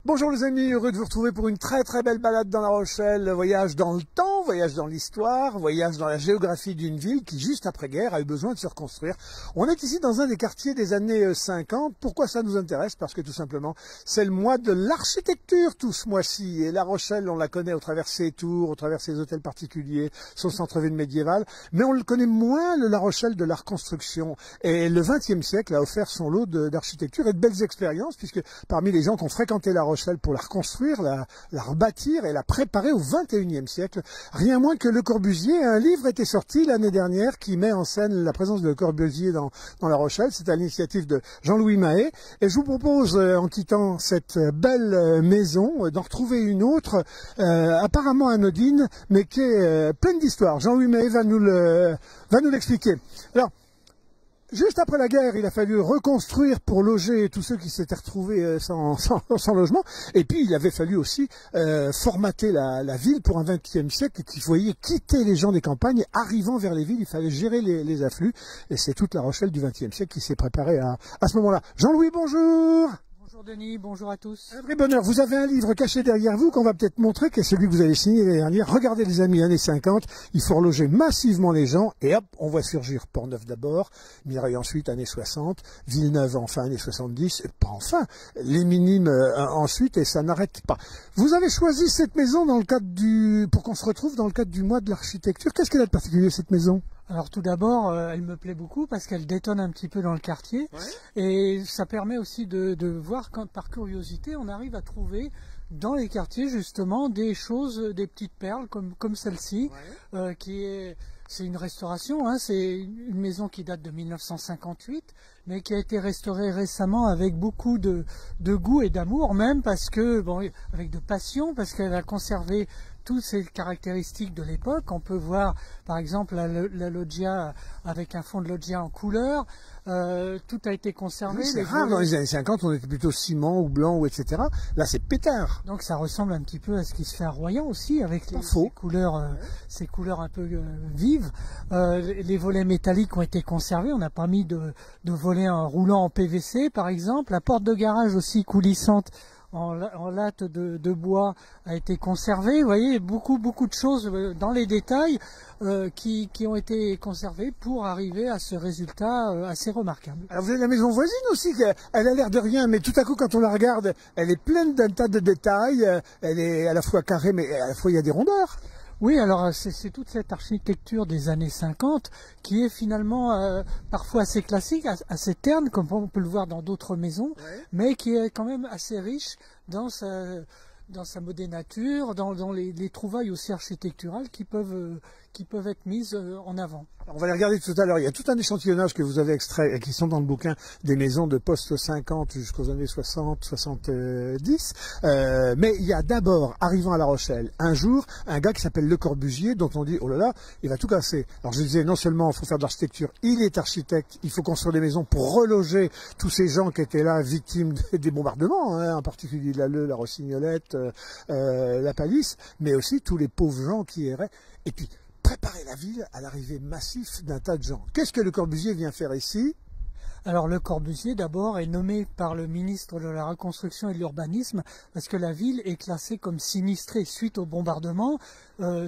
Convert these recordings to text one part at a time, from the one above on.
Bonjour les amis, heureux de vous retrouver pour une très belle balade dans La Rochelle. Voyage dans le temps, voyage dans l'histoire, voyage dans la géographie d'une ville qui, juste après-guerre, a eu besoin de se reconstruire. On est ici dans un des quartiers des années 50. Pourquoi ça nous intéresse? Parce que tout simplement, c'est le mois de l'architecture tout ce mois-ci. Et La Rochelle, on la connaît au travers ses tours, au travers ses hôtels particuliers, son centre-ville médiéval. Mais on le connaît moins, le La Rochelle de la reconstruction. Et le XXe siècle a offert son lot d'architecture et de belles expériences, puisque parmi les gens qui ont fréquenté La Rochelle pour la reconstruire, la rebâtir et la préparer au XXIe siècle, rien moins que Le Corbusier. Un livre était sorti l'année dernière qui met en scène la présence de Le Corbusier dans La Rochelle. C'est à l'initiative de Jean-Louis Mahé. Et je vous propose, en quittant cette belle maison, d'en retrouver une autre, apparemment anodine, mais qui est pleine d'histoire. Jean-Louis Mahé va nous l'expliquer. Alors, juste après la guerre, il a fallu reconstruire pour loger tous ceux qui s'étaient retrouvés sans logement. Et puis, il avait fallu aussi formater la ville pour un XXe siècle qui voyait quitter les gens des campagnes, arrivant vers les villes. Il fallait gérer les afflux. Et c'est toute La Rochelle du XXe siècle qui s'est préparée à ce moment-là. Jean-Louis, bonjour. Bonjour Denis, bonjour à tous. Un vrai bonheur. Vous avez un livre caché derrière vous qu'on va peut-être montrer, qui est celui que vous avez signé l'année dernière. Regardez les amis, années 50, il faut reloger massivement les gens et hop, on voit surgir Port-Neuf d'abord, Mireille ensuite, années 60, Villeneuve enfin, années 70, et pas enfin, les Minimes ensuite, et ça n'arrête pas. Vous avez choisi cette maison dans le cadre pour qu'on se retrouve dans le cadre du mois de l'architecture. Qu'est-ce qu'elle a de particulier cette maison ? Alors tout d'abord, elle me plaît beaucoup parce qu'elle détonne un petit peu dans le quartier, et ça permet aussi de voir quand par curiosité on arrive à trouver dans les quartiers justement des choses, des petites perles comme celle-ci, c'est une restauration, hein, c'est une maison qui date de 1958, mais qui a été restaurée récemment avec beaucoup de goût et d'amour même, parce que avec de passion, parce qu'elle a conservé toutes ces caractéristiques de l'époque. On peut voir par exemple la loggia avec un fond de loggia en couleur. Tout a été conservé. Oui, c'est rare, dans les années 50 on était plutôt ciment ou blanc ou etc. Là c'est pétard. Donc ça ressemble un petit peu à ce qui se fait à Royan aussi, avec ces couleurs un peu vives. Les volets métalliques ont été conservés, on n'a pas mis de volets roulant en PVC par exemple. La porte de garage aussi coulissante en latte de bois a été conservée. Vous voyez, beaucoup de choses dans les détails qui ont été conservées pour arriver à ce résultat assez remarquable. Alors vous avez la maison voisine aussi, elle a l'air de rien, mais tout à coup quand on la regarde, elle est pleine d'un tas de détails, elle est à la fois carrée, mais à la fois il y a des rondeurs. Oui, alors c'est toute cette architecture des années 50 qui est finalement parfois assez classique, assez terne, comme on peut le voir dans d'autres maisons, mais qui est quand même assez riche dans sa modénature, dans les trouvailles aussi architecturales qui peuvent être mises en avant. On va les regarder tout à l'heure. Il y a tout un échantillonnage que vous avez extrait et qui sont dans le bouquin des maisons de post 50 jusqu'aux années 60, 70. Mais il y a d'abord, arrivant à La Rochelle, un jour, un gars qui s'appelle Le Corbusier, dont on dit, oh là là, il va tout casser. Alors je disais, non seulement il faut faire de l'architecture, il est architecte, il faut construire des maisons pour reloger tous ces gens qui étaient là, victimes des bombardements, hein, en particulier la Rossignolette, la Palisse, mais aussi tous les pauvres gens qui erraient. Et puis, préparer la ville à l'arrivée massive d'un tas de gens. Qu'est-ce que Le Corbusier vient faire ici ? Alors Le Corbusier d'abord est nommé par le ministre de la Reconstruction et de l'Urbanisme parce que la ville est classée comme sinistrée suite au bombardement,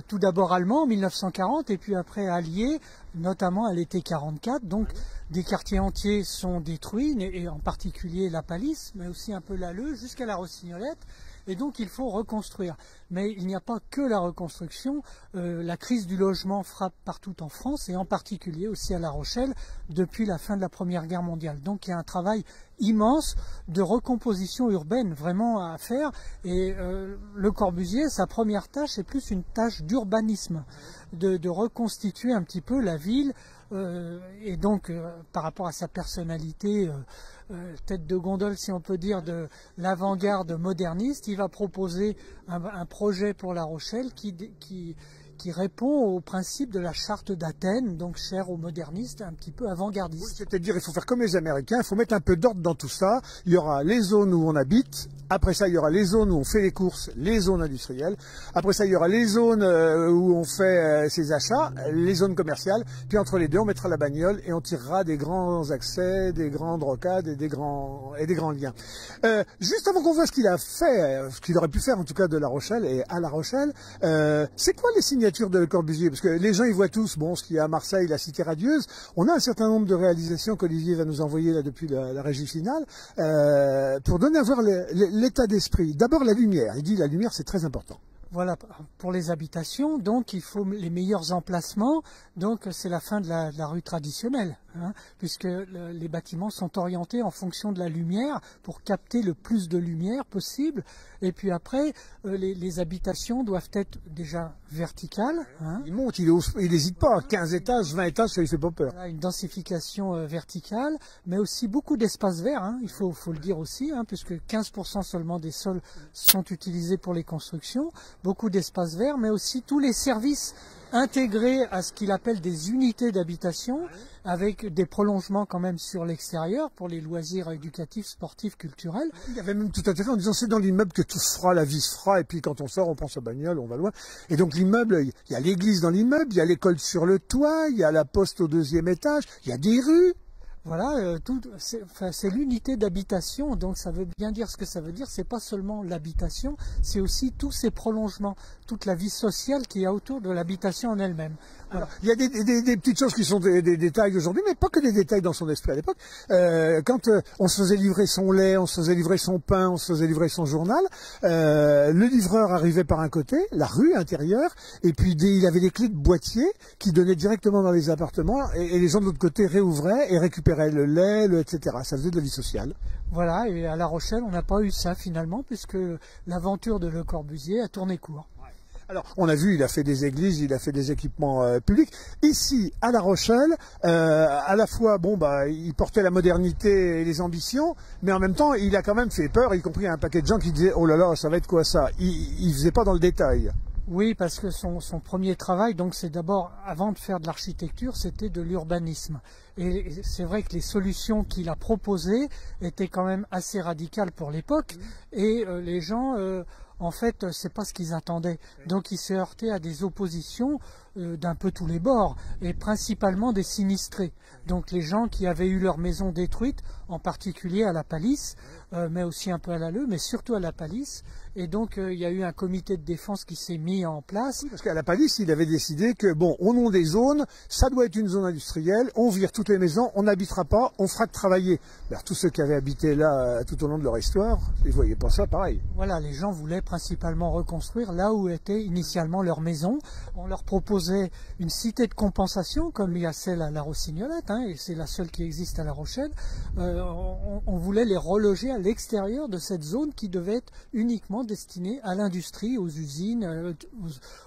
tout d'abord allemand en 1940 et puis après allié, notamment à l'été 44. Donc des quartiers entiers sont détruits, et en particulier la Palisse, mais aussi un peu l'Alleu jusqu'à la Rossignolette. Et donc il faut reconstruire. Mais il n'y a pas que la reconstruction. La crise du logement frappe partout en France et en particulier aussi à La Rochelle depuis la fin de la Première Guerre mondiale. Donc il y a un travail immense de recomposition urbaine vraiment à faire. Et Le Corbusier, sa première tâche est plus une tâche d'urbanisme, de reconstituer un petit peu la ville. Et donc par rapport à sa personnalité tête de gondole si on peut dire de l'avant-garde moderniste, il va proposer un projet pour La Rochelle qui qui répond au principe de la charte d'Athènes, donc cher aux modernistes, un petit peu avant-gardiste. Oui, c'est-à-dire il faut faire comme les Américains, il faut mettre un peu d'ordre dans tout ça. Il y aura les zones où on habite, après ça il y aura les zones où on fait les courses, les zones industrielles, après ça il y aura les zones où on fait ses achats, les zones commerciales, puis entre les deux on mettra la bagnole et on tirera des grands accès, des grandes rocades et des grands liens. Juste avant qu'on voit ce qu'il a fait, ce qu'il aurait pu faire en tout cas de La Rochelle et à La Rochelle, c'est quoi les signatures de Le Corbusier? Parce que les gens ils voient tous, bon, ce qu'il y a à Marseille, la Cité radieuse. On a un certain nombre de réalisations qu'Olivier va nous envoyer là depuis la régie finale pour donner à voir l'état d'esprit. D'abord la lumière. Il dit la lumière c'est très important. Voilà, pour les habitations, donc il faut les meilleurs emplacements, donc c'est la fin de la rue traditionnelle, hein, puisque les bâtiments sont orientés en fonction de la lumière pour capter le plus de lumière possible, et puis après, les habitations doivent être déjà verticales. Hein. Il monte, il n'hésite pas, 15 étages, 20 étages, ça lui fait pas peur. Voilà, une densification verticale, mais aussi beaucoup d'espaces verts, hein, il faut le dire aussi, hein, puisque 15% seulement des sols sont utilisés pour les constructions. Beaucoup d'espaces verts, mais aussi tous les services intégrés à ce qu'il appelle des unités d'habitation, avec des prolongements quand même sur l'extérieur pour les loisirs éducatifs, sportifs, culturels. Il y avait même tout intérêt en disant c'est dans l'immeuble que tout se fera, la vie se fera, et puis quand on sort, on prend sa bagnole, on va loin. Et donc l'immeuble, il y a l'église dans l'immeuble, il y a l'école sur le toit, il y a la poste au 2e étage, il y a des rues. Voilà, c'est l'unité d'habitation, donc ça veut bien dire ce que ça veut dire. C'est pas seulement l'habitation, c'est aussi tous ces prolongements, toute la vie sociale qu'il y a autour de l'habitation en elle-même. Voilà. Alors, il y a des petites choses qui sont des détails aujourd'hui, mais pas que des détails dans son esprit à l'époque. Quand on se faisait livrer son lait, on se faisait livrer son pain, on se faisait livrer son journal, le livreur arrivait par un côté, la rue intérieure, et puis il avait des clés de boîtier qui donnaient directement dans les appartements, et les gens de l'autre côté réouvraient et récupéraient le lait, etc. Ça faisait de la vie sociale. Voilà, et à La Rochelle, on n'a pas eu ça finalement, puisque l'aventure de Le Corbusier a tourné court. Alors, on a vu, il a fait des églises, il a fait des équipements publics. Ici, à La Rochelle, à la fois, bon, il portait la modernité et les ambitions, mais en même temps, il a quand même fait peur, y compris à un paquet de gens qui disaient, oh là là, ça va être quoi ça? Il faisait pas dans le détail. Oui, parce que son premier travail, donc c'est d'abord, avant de faire de l'architecture, c'était de l'urbanisme. Et c'est vrai que les solutions qu'il a proposées étaient quand même assez radicales pour l'époque, et les gens... en fait, c'est pas ce qu'ils attendaient. Donc, il s'est heurté à des oppositions d'un peu tous les bords, et principalement des sinistrés. Donc, les gens qui avaient eu leur maison détruite, en particulier à la Palisse, mais aussi un peu à l'Alleu, mais surtout à la Palisse. Et donc, il y a eu un comité de défense qui s'est mis en place. Oui, parce qu'à la Palisse, il avait décidé que, bon, au nom des zones, ça doit être une zone industrielle, on vire toutes les maisons, on n'habitera pas, on fera que travailler. Alors, tous ceux qui avaient habité là tout au long de leur histoire, ils ne voyaient pas ça pareil. Voilà, les gens voulaient principalement reconstruire là où était initialement leur maison. On leur proposait une cité de compensation, comme il y a celle à La Rossignolette, hein, et c'est la seule qui existe à La Rochelle. On voulait les reloger à l'extérieur de cette zone qui devait être uniquement destinée à l'industrie, aux usines,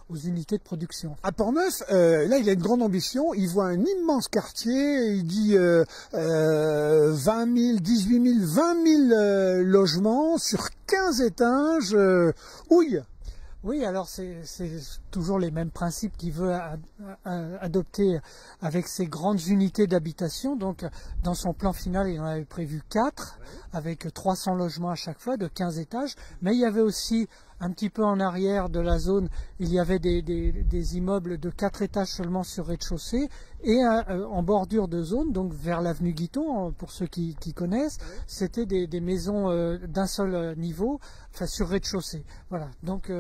aux unités de production. À Portneuf, là, il a une grande ambition. Il voit un immense quartier. Il dit 20 000, 18 000, 20 000 logements sur 15 étages. Ouille. Oui, alors c'est toujours les mêmes principes qu'il veut adopter avec ces grandes unités d'habitation. Donc, dans son plan final, il en avait prévu 4, avec 300 logements à chaque fois, de 15 étages. Mais il y avait aussi, un petit peu en arrière de la zone, il y avait des immeubles de 4 étages seulement sur rez-de-chaussée, et en bordure de zone, donc vers l'avenue Guiton, pour ceux qui connaissent, c'était des maisons d'un seul niveau, enfin sur rez-de-chaussée. Voilà, donc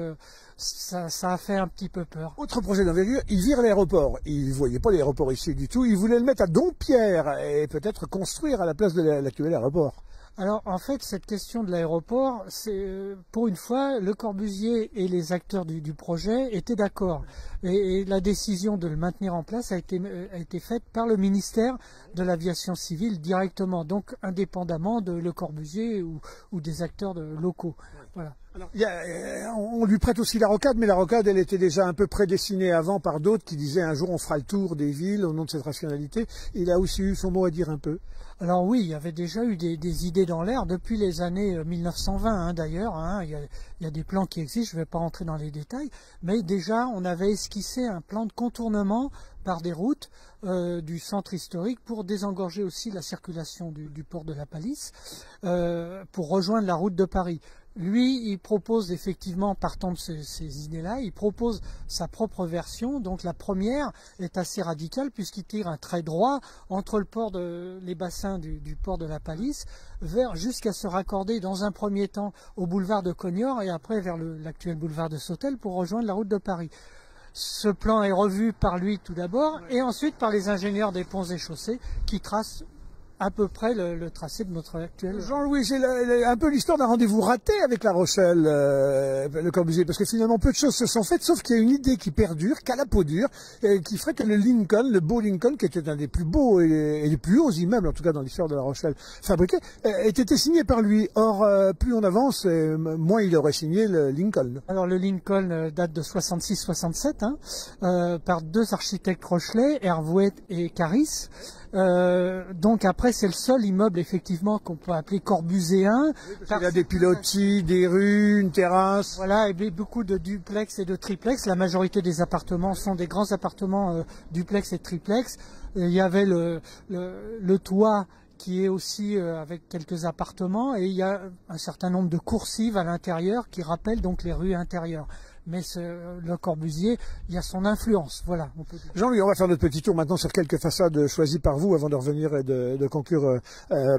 ça a fait un petit peu peur. Autre projet d'envergure, il vire l'aéroport. Il ne voyait pas l'aéroport ici du tout. Il voulait le mettre à Dompierre et peut-être construire à la place de l'actuel aéroport. Alors en fait, cette question de l'aéroport, c'est pour une fois, Le Corbusier et les acteurs du projet étaient d'accord. Et la décision de le maintenir en place a été faite par le ministère de l'Aviation civile directement, donc indépendamment de Le Corbusier ou des acteurs locaux. Voilà. Alors, on lui prête aussi la rocade, mais la rocade, elle était déjà un peu prédestinée avant par d'autres qui disaient un jour on fera le tour des villes au nom de cette rationalité. Il a aussi eu son mot à dire un peu. Alors oui, il y avait déjà eu des idées dans l'air depuis les années 1920 d'ailleurs. Il y a des plans qui existent, je ne vais pas rentrer dans les détails, mais déjà on avait esquissé un plan de contournement par des routes du centre historique pour désengorger aussi la circulation du port de la Palisse, pour rejoindre la route de Paris. Lui, il propose effectivement, partant de ces idées-là, il propose sa propre version. Donc la première est assez radicale puisqu'il tire un trait droit entre les bassins du port de la Palisse jusqu'à se raccorder dans un premier temps au boulevard de Cognor et après vers l'actuel boulevard de Sautel pour rejoindre la route de Paris. Ce plan est revu par lui tout d'abord et ensuite par les ingénieurs des ponts et chaussées qui tracent à peu près le tracé de notre actuel. Jean-Louis, c'est un peu l'histoire d'un rendez-vous raté avec La Rochelle, Le Corbusier, parce que finalement peu de choses se sont faites, sauf qu'il y a une idée qui perdure, qu'à la peau dure, qui ferait que le beau Lincoln, qui était un des plus beaux et des plus hauts immeubles, en tout cas dans l'histoire de La Rochelle, fabriqué, était signé par lui. Or, plus on avance, moins il aurait signé le Lincoln. Alors le Lincoln date de 66-67, par deux architectes rochelais, Hervouet et Caris. Donc après c'est le seul immeuble effectivement qu'on peut appeler corbuséen. Il y a des pilotis, des rues, une terrasse. Voilà, et beaucoup de duplex et de triplex. La majorité des appartements sont des grands appartements duplex et triplex. Il y avait le toit qui est aussi avec quelques appartements et il y a un certain nombre de coursives à l'intérieur qui rappellent donc les rues intérieures. Mais Le Corbusier, il y a son influence, voilà. Jean-Louis, on va faire notre petit tour maintenant sur quelques façades choisies par vous avant de revenir et de conclure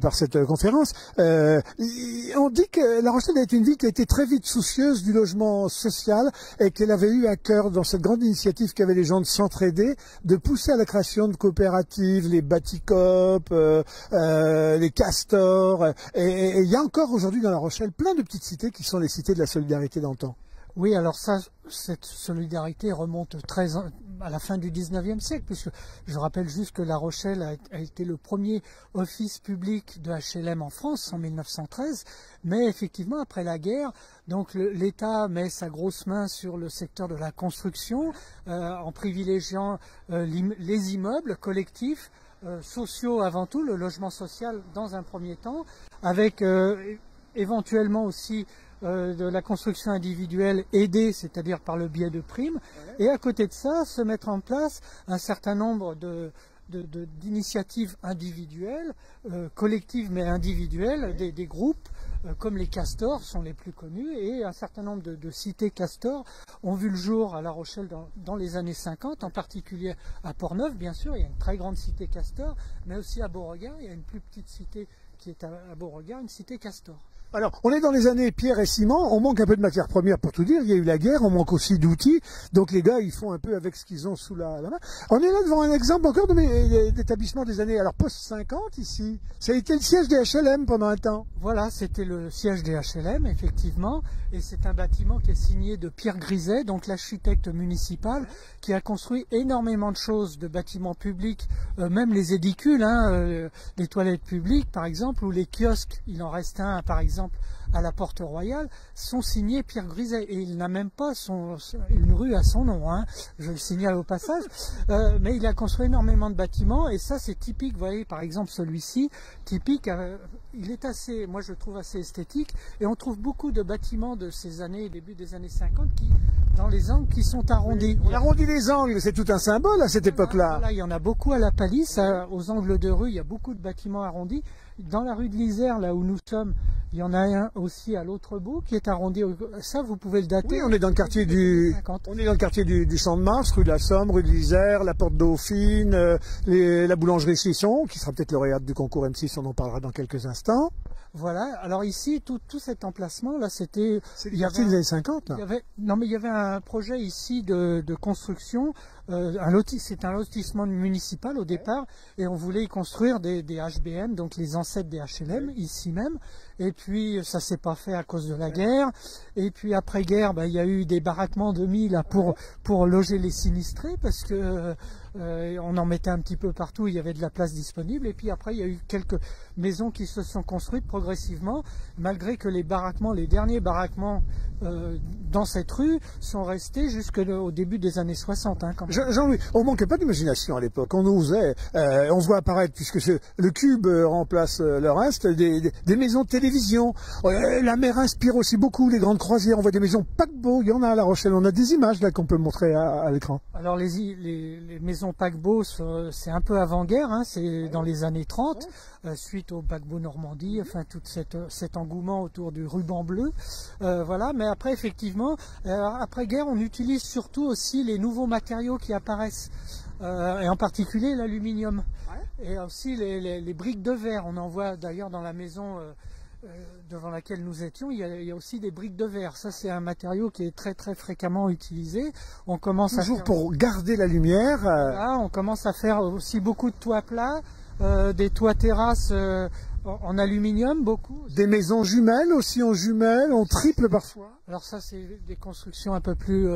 par cette conférence. On dit que La Rochelle a été une ville qui a été très vite soucieuse du logement social et qu'elle avait eu à cœur, dans cette grande initiative qu'avaient les gens de s'entraider, de pousser à la création de coopératives, les Baticop, les Castors. Et il y a encore aujourd'hui dans La Rochelle plein de petites cités qui sont les cités de la solidarité d'antan. Oui, alors cette solidarité remonte à la fin du 19e siècle, puisque je rappelle juste que La Rochelle a été le premier office public de HLM en France en 1913, mais effectivement après la guerre, donc l'État met sa grosse main sur le secteur de la construction en privilégiant les immeubles collectifs, sociaux avant tout, le logement social dans un premier temps, avec éventuellement aussi de la construction individuelle aidée, c'est-à-dire par le biais de primes, et à côté de ça, se mettre en place un certain nombre d'initiatives individuelles, collectives mais individuelles, des groupes comme les Castors sont les plus connus, et un certain nombre de cités Castors ont vu le jour à La Rochelle dans les années 50, en particulier à Port-Neuf, bien sûr, il y a une très grande cité Castor, mais aussi à Beauregard, il y a une plus petite cité qui est à Beauregard, une cité Castor. Alors, on est dans les années pierre et ciment, on manque un peu de matières premières pour tout dire, il y a eu la guerre, on manque aussi d'outils, donc les gars, ils font un peu avec ce qu'ils ont sous la main. On est là devant un exemple encore d'établissement des années, alors post-50 ici, ça a été le siège des HLM pendant un temps. Voilà, c'était le siège des HLM, effectivement, et c'est un bâtiment qui est signé de Pierre Griset, donc l'architecte municipal, qui a construit énormément de choses, de bâtiments publics, même les édicules, les toilettes publiques par exemple, ou les kiosques, il en reste un par exemple à la Porte Royale, sont signés Pierre Griset, et il n'a même pas une rue à son nom, je le signale au passage, mais il a construit énormément de bâtiments, et ça c'est typique, vous voyez par exemple celui-ci, typique, il est assez, moi je le trouve assez esthétique, et on trouve beaucoup de bâtiments de ces années, début des années 50, dans les angles qui sont arrondis. On arrondit les angles, c'est tout un symbole à cette époque-là. Voilà, il y en a beaucoup à la Palisse, aux angles de rue, il y a beaucoup de bâtiments arrondis. Dans la rue de l'Isère, là où nous sommes, il y en a un aussi à l'autre bout qui est arrondi. Ça, vous pouvez le dater. Oui, on est dans le quartier du Champ de Mars, rue de la Somme, rue de l'Isère, la Porte Dauphine, la boulangerie Chisson, qui sera peut-être lauréate du concours M6, on en parlera dans quelques instants. Voilà, alors ici, tout cet emplacement, là, c'était... C'est le quartier des années 50, là. Il y avait un projet ici de construction, c'est un lotissement municipal au départ, et on voulait y construire des HBM, donc les ancêtres des HLM, ici même, Et puis ça s'est pas fait à cause de la guerre. Et puis après-guerre, il y a eu des baraquements de mines là, pour loger les sinistrés parce que on en mettait un petit peu partout, il y avait de la place disponible. Et puis après, il y a eu quelques maisons qui se sont construites progressivement, malgré que les baraquements, les derniers baraquements dans cette rue sont restés jusqu'au début des années 60. Hein, Jean-Louis, on manquait pas d'imagination à l'époque. On osait, on voit apparaître, puisque le cube remplace le reste, des maisons de télévision. La mer inspire aussi beaucoup les grandes croisières. On voit des maisons paquebots. Il y en a à La Rochelle. On a des images là qu'on peut montrer à l'écran. Alors les maisons paquebots, c'est un peu avant-guerre. Hein, c'est dans les années 30, suite au paquebot Normandie. Enfin, tout cet engouement autour du ruban bleu. Voilà. Mais après, effectivement, après-guerre, on utilise surtout aussi les nouveaux matériaux qui apparaissent, et en particulier l'aluminium. Et aussi les briques de verre. On en voit d'ailleurs dans la maison devant laquelle nous étions, il y a aussi des briques de verre. Ça, c'est un matériau qui est très très fréquemment utilisé. On commence toujours pour garder la lumière. Voilà, on commence à faire aussi beaucoup de toits plats, des toits terrasses en aluminium, beaucoup. Des maisons jumelles aussi en jumelles, on triple parfois. Alors ça, c'est des constructions un peu plus,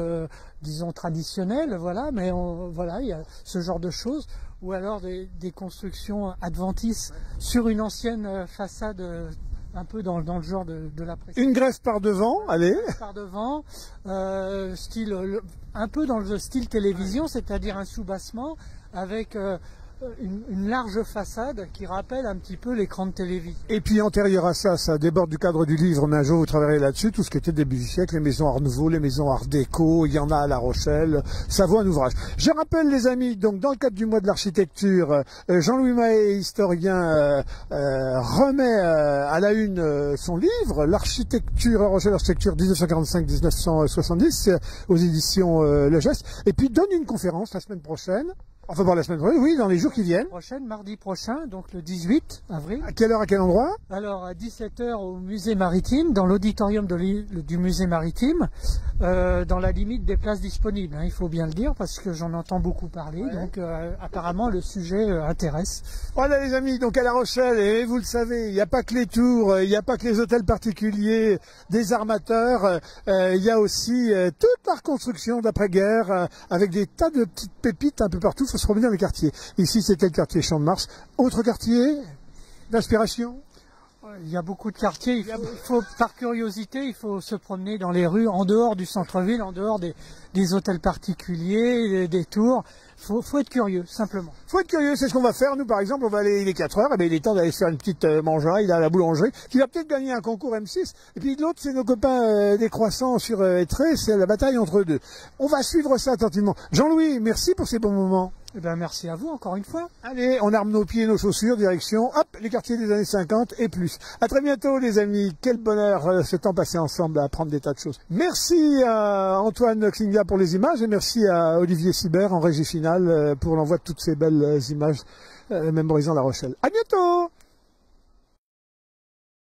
disons, traditionnelles, voilà. Mais voilà, il y a ce genre de choses. Ou alors des constructions adventices sur une ancienne façade. Un peu dans le genre de la précédente. Une greffe par devant, allez. Une greffe par devant, un peu dans le style télévision, c'est-à-dire un soubassement avec une large façade qui rappelle un petit peu l'écran de télévision. Et puis antérieur à ça, ça déborde du cadre du livre, mais un jour vous travaillerez là-dessus, tout ce qui était début du siècle, les maisons Art Nouveau, les maisons Art Déco, il y en a à La Rochelle, ça vaut un ouvrage. Je rappelle les amis, donc dans le cadre du mois de l'architecture, Jean-Louis Mahé, historien, remet à la une son livre, l'architecture à Rochelle, l'architecture 1945-1970, aux éditions Le Geste, et puis donne une conférence la semaine prochaine. Enfin, bon, la semaine prochaine, oui, dans les jours qui viennent. Mardi prochain, donc le 18 avril. À quelle heure, à quel endroit? Alors, à 17 h au musée maritime, dans l'auditorium du musée maritime, dans la limite des places disponibles. Hein, il faut bien le dire, parce que j'en entends beaucoup parler. Ouais. Donc, apparemment, le sujet intéresse. Voilà, les amis, donc à La Rochelle, et vous le savez, il n'y a pas que les tours, il n'y a pas que les hôtels particuliers, des armateurs, il y a aussi toute la reconstruction d'après-guerre, avec des tas de petites pépites un peu partout. Il faut se promener dans les quartiers. Ici, c'était le quartier Champ de Mars. Autre quartier d'inspiration? Il y a beaucoup de quartiers. Par curiosité, il faut se promener dans les rues, en dehors du centre-ville, en dehors des hôtels particuliers, des tours. Faut être curieux, simplement. Faut être curieux, c'est ce qu'on va faire. Nous, par exemple, on va aller, il est 4 heures, et bien il est temps d'aller se faire une petite mangeaille à la boulangerie, qui va peut-être gagner un concours M6. Et puis l'autre, c'est nos copains des Croissants sur Étré, c'est la bataille entre eux deux. On va suivre ça attentivement. Jean-Louis, merci pour ces bons moments. Eh bien, merci à vous, encore une fois. Allez, on arme nos pieds et nos chaussures, direction, hop, les quartiers des années 50 et plus. À très bientôt, les amis. Quel bonheur ce temps passé ensemble à apprendre des tas de choses. Merci à Antoine Klingla pour les images et merci à Olivier Sibert en régie finale pour l'envoi de toutes ces belles images mémorisant La Rochelle. À bientôt!